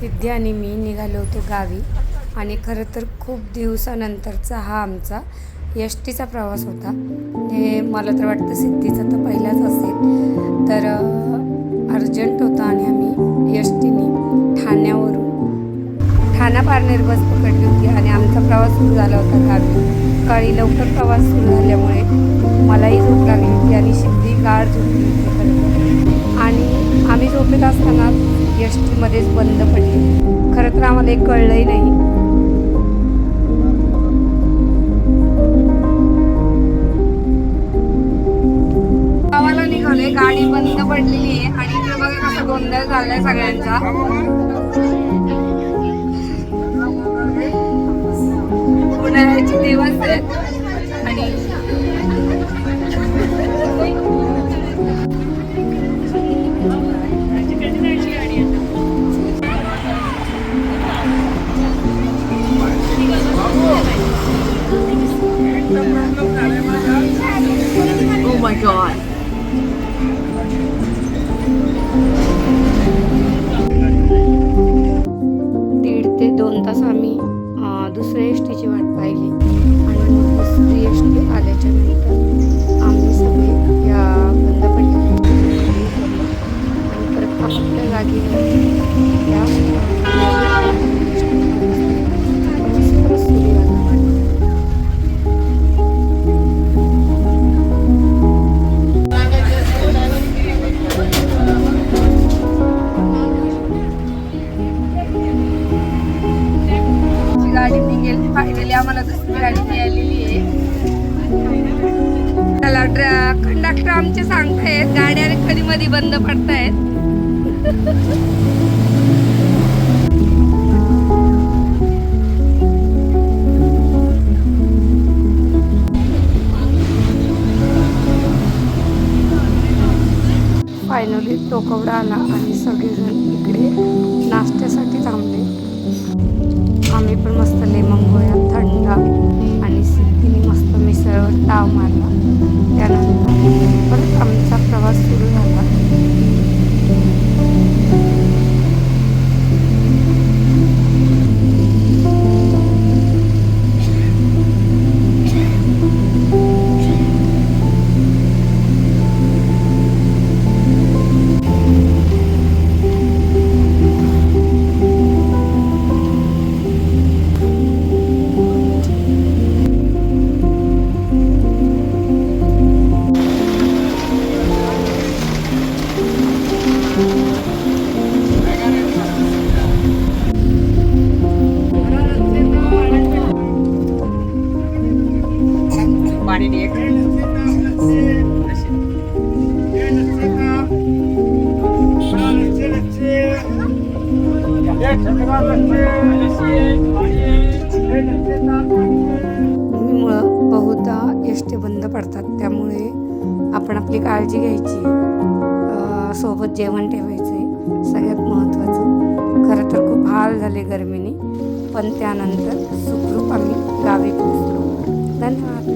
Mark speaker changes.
Speaker 1: सिद्धी आणि मी निघालो होतो गावी आणि खरं तर खूप दिवसानंतरचा हा आमचा एस टीचा प्रवास होता. हे मला तर वाटतं सिद्धीचा तर पहिलाच असेल. तर अर्जंट होता आणि आम्ही एस टीने ठाणा पारनेर बस पकडली होती आणि आमचा प्रवास सुरू झाला होता गावी. सकाळी लवकर प्रवास सुरू झाल्यामुळे मलाही झोप लागली होती आणि सिद्धी गाढ झोपली होती खरं तर. आणि आम्ही झोपेत असताना एस टीमध्येच बंद पडली. खरं तर आम्हाला एक कळलंही नाही. गावाला निघालोय, गाडी बंद पडलेली आहे आणि इकडे बघा कसा गोंधळ झालाय सगळ्यांचा. उन्हाळ्याचे दिवस आहेत आणि
Speaker 2: Oh my god.
Speaker 1: दीड ते 2 तास आम्ही दुसऱ्या एस टीची वाट पाहिली आणि मग दुसरी एस टी आल्याच्या नंतर आम्ही सगळे या बंद पडलेल्या आणि परत आपापल्या जागेवर या परत सुरू झाला. गाडी निघेल फायनली आम्हाला दुसरी गाडी मिळालेली आहे. त्याला कंडक्टर आमचे सांगतायत गाड्या कधी मध्ये बंद पडतायत. फायनली टोकवडा आला आणि सगळेजण इकडे नाश्त्यासाठी थांबले. आम्ही पण मस्त लेमन गोळ्या थंड आणि सिद्धीने मस्त मिसळवर ताव मारला. त्यानंतर परत आमचा प्रवास सुरू झाला. मुळे बहुधा एस टी बंद पडतात, त्यामुळे आपण आपली काळजी घ्यायची. सोबत जेवण ठेवायचं आहे सगळ्यात महत्त्वाचं. खरं तर खूप हाल झाले गरमीने, पण त्यानंतर सुखरूप आम्ही गावी पोहोचलो. धन्यवाद.